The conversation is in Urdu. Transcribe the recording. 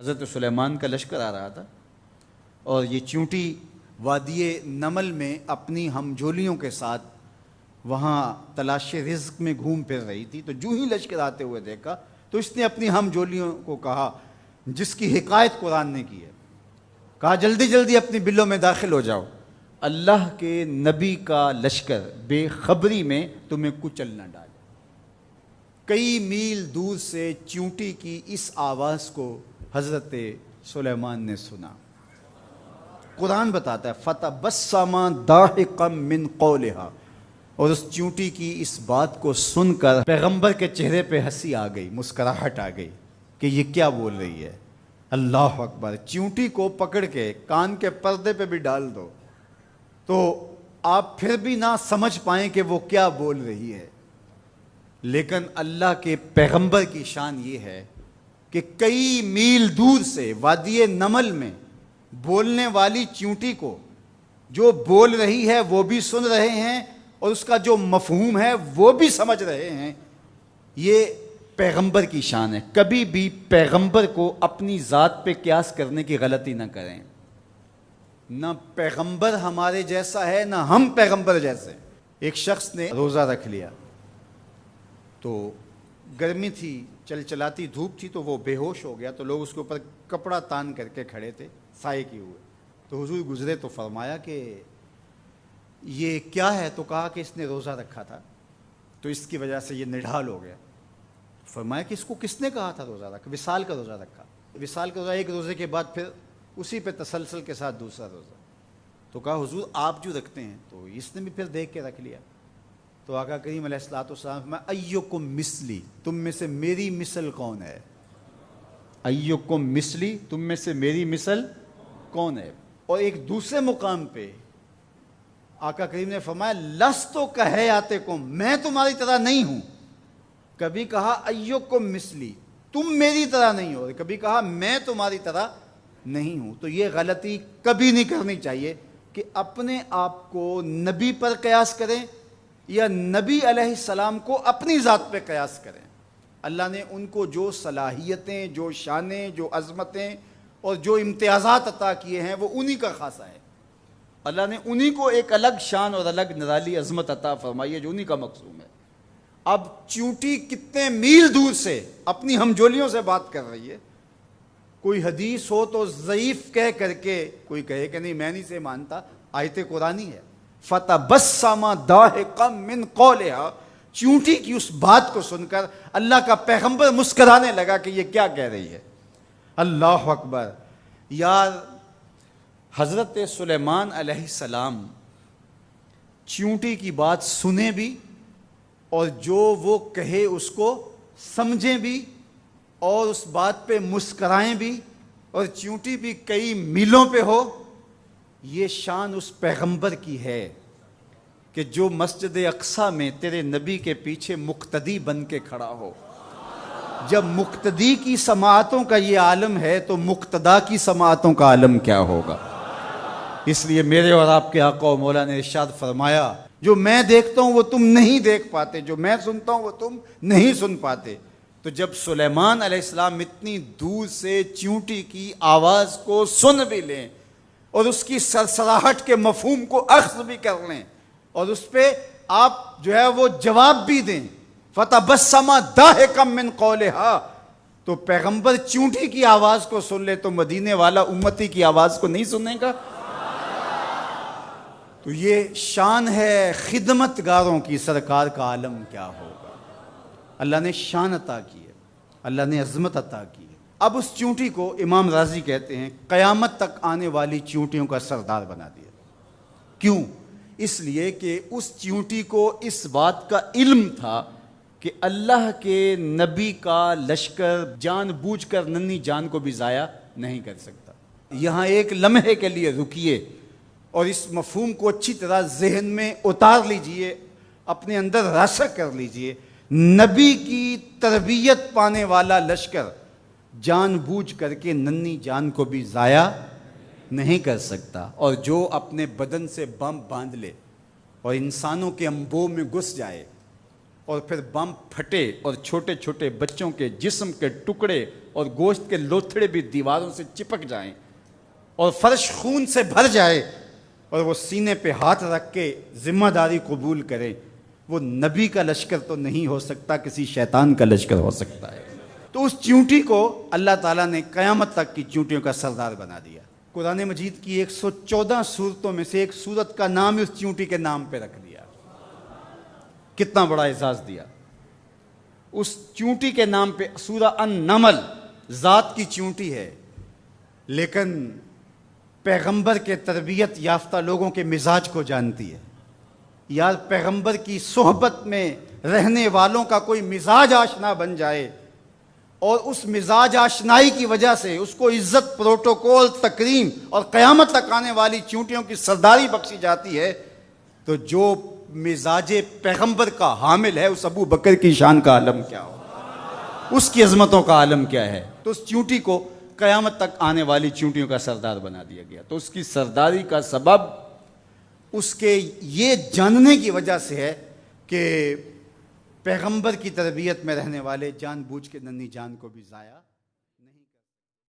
حضرت سلیمان کا لشکر آ رہا تھا اور یہ چونٹی وادی نمل میں اپنی ہمجولیوں کے ساتھ وہاں تلاش رزق میں گھوم پھر رہی تھی. تو جو ہی لشکر آتے ہوئے دیکھا تو اس نے اپنی ہمجولیوں کو کہا، جس کی حکایت قرآن نے کی ہے، کہا جلدی جلدی اپنی بلوں میں داخل ہو جاؤ، اللہ کے نبی کا لشکر بے خبری میں تمہیں کچل نہ ڈالے. کئی میل دور سے چونٹی کی اس آواز کو حضرت سلیمان نے سنا. قرآن بتاتا ہے فَتَبَسَّمَ ضَاحِكًا مِّن قَوْلِهَا، اور اس چونٹی کی اس بات کو سن کر پیغمبر کے چہرے پہ ہنسی آ گئی، مسکراہٹ آ گئی کہ یہ کیا بول رہی ہے. اللہ اکبر. چونٹی کو پکڑ کے کان کے پردے پہ بھی ڈال دو تو آپ پھر بھی نہ سمجھ پائیں کہ وہ کیا بول رہی ہے. لیکن اللہ کے پیغمبر کی شان یہ ہے کہ کئی میل دور سے وادی نمل میں بولنے والی چونٹی کو جو بول رہی ہے وہ بھی سن رہے ہیں اور اس کا جو مفہوم ہے وہ بھی سمجھ رہے ہیں. یہ پیغمبر کی شان ہے. کبھی بھی پیغمبر کو اپنی ذات پہ قیاس کرنے کی غلطی نہ کریں. نہ پیغمبر ہمارے جیسا ہے نہ ہم پیغمبر جیسے. ایک شخص نے روزہ رکھ لیا تو گرمی تھی، چلاتی دھوپ تھی، تو وہ بے ہوش ہو گیا. تو لوگ اس کے اوپر کپڑا تان کر کے کھڑے تھے سائے کیے ہوئے. تو حضور گزرے تو فرمایا کہ یہ کیا ہے؟ تو کہا کہ اس نے روزہ رکھا تھا تو اس کی وجہ سے یہ نڈھال ہو گیا. فرمایا کہ اس کو کس نے کہا تھا روزہ رکھا؟ وصال کا روزہ رکھا. وصال کا روزہ ایک روزے کے بعد پھر اسی پہ تسلسل کے ساتھ دوسرا روزہ. تو کہا حضور آپ جو رکھتے ہیں. تو اس نے بھی پھر دیکھ کے رکھ لیا. تو آقا کریم علیہ الصلوۃ والسلام میں ایکم مثلی، تم میں سے میری مثل کون ہے؟ ایکم مثلی، تم میں سے میری مثل کون ہے؟ اور ایک دوسرے مقام پہ آقا کریم نے فرمایا لستو کہیاتکم، میں تمہاری طرح نہیں ہوں. کبھی کہا ایکم مثلی، تم میری طرح نہیں ہو. کبھی کہا میں تمہاری طرح نہیں ہوں. تو یہ غلطی کبھی نہیں کرنی چاہیے کہ اپنے آپ کو نبی پر قیاس کریں یا نبی علیہ السلام کو اپنی ذات پہ قیاس کریں. اللہ نے ان کو جو صلاحیتیں، جو شانیں، جو عظمتیں اور جو امتیازات عطا کیے ہیں وہ انہی کا خاصہ ہے. اللہ نے انہی کو ایک الگ شان اور الگ نرالی عظمت عطا فرمائی ہے جو انہی کا مقصوم ہے. اب چونٹی کتنے میل دور سے اپنی ہمجولیوں سے بات کر رہی ہے. کوئی حدیث ہو تو ضعیف کہہ کر کے کوئی کہے کہ نہیں میں نہیں سے مانتا، آیت قرآنی ہے. فَتَبَسَّمَ ضَاحِكًا مِّن قَوْلِهَا، چونٹی کی اس بات کو سن کر اللہ کا پیغمبر مسکرانے لگا کہ یہ کیا کہہ رہی ہے. اللہ اکبر. یار حضرت سلیمان علیہ السلام چونٹی کی بات سنیں بھی اور جو وہ کہے اس کو سمجھیں بھی اور اس بات پہ مسکرائیں بھی اور چونٹی بھی کئی میلوں پہ ہو. یہ شان اس پیغمبر کی ہے کہ جو مسجد اقصیٰ میں تیرے نبی کے پیچھے مقتدی بن کے کھڑا ہو. جب مقتدی کی سماعتوں کا یہ عالم ہے تو مقتدا کی سماعتوں کا عالم کیا ہوگا. اس لیے میرے اور آپ کے آقا و مولا نے ارشاد فرمایا جو میں دیکھتا ہوں وہ تم نہیں دیکھ پاتے، جو میں سنتا ہوں وہ تم نہیں سن پاتے. تو جب سلیمان علیہ السلام اتنی دور سے چونٹی کی آواز کو سن بھی لیں اور اس کی سرسراہٹ کے مفہوم کو اخذ بھی کر لیں اور اس پہ آپ جو ہے وہ جواب بھی دیں، فَتَبَسَّمَ ضَاحِكًا مِّن قَوْلِهَا، تو پیغمبر چونٹی کی آواز کو سن لے تو مدینے والا امتی کی آواز کو نہیں سنے گا. تو یہ شان ہے خدمت گاروں کی، سرکار کا عالم کیا ہوگا. اللہ نے شان عطا کی ہے، اللہ نے عظمت عطا کی ہے. اب اس چونٹی کو امام راضی کہتے ہیں قیامت تک آنے والی چونٹیوں کا سردار بنا دیا. کیوں؟ اس لیے کہ اس چونٹی کو اس بات کا علم تھا کہ اللہ کے نبی کا لشکر جان بوجھ کر ننھی جان کو بھی ضائع نہیں کر سکتا. یہاں ایک لمحے کے لیے رکیے اور اس مفہوم کو اچھی طرح ذہن میں اتار لیجئے، اپنے اندر راسخ کر لیجئے. نبی کی تربیت پانے والا لشکر جان بوجھ کر کے ننھی جان کو بھی ضائع نہیں کر سکتا. اور جو اپنے بدن سے بم باندھ لے اور انسانوں کے انبوہ میں گھس جائے اور پھر بم پھٹے اور چھوٹے چھوٹے بچوں کے جسم کے ٹکڑے اور گوشت کے لوتھڑے بھی دیواروں سے چپک جائیں اور فرش خون سے بھر جائے اور وہ سینے پہ ہاتھ رکھ کے ذمہ داری قبول کرے، وہ نبی کا لشکر تو نہیں ہو سکتا، کسی شیطان کا لشکر ہو سکتا ہے۔ تو اس چیونٹی کو اللہ تعالیٰ نے قیامت تک کی چیونٹیوں کا سردار بنا دیا۔ قرآن مجید کی 114 سورتوں میں سے ایک سورت کا نام اس چیونٹی کے نام پہ رکھ دیا۔ کتنا بڑا اعزاز دیا اس چیونٹی کے نام پہ۔ سورہ النمل ذات کی چیونٹی ہے، لیکن پیغمبر کے تربیت یافتہ لوگوں کے مزاج کو جانتی ہے۔ یار پیغمبر کی صحبت میں رہنے والوں کا کوئی مزاج آشنا بن جائے اور اس مزاج آشنائی کی وجہ سے اس کو عزت، پروٹوکول، تکریم اور قیامت تک آنے والی چیونٹیوں کی سرداری بخشی جاتی ہے، تو جو مزاج پیغمبر کا حامل ہے اس ابو بکر کی شان کا عالم کیا ہو، اس کی عظمتوں کا عالم کیا ہے۔ تو اس چیونٹی کو قیامت تک آنے والی چیونٹیوں کا سردار بنا دیا گیا۔ تو اس کی سرداری کا سبب اس کے یہ جاننے کی وجہ سے ہے کہ پیغمبر کی تربیت میں رہنے والے جان بوجھ کے ننھی جان کو بھی ضائع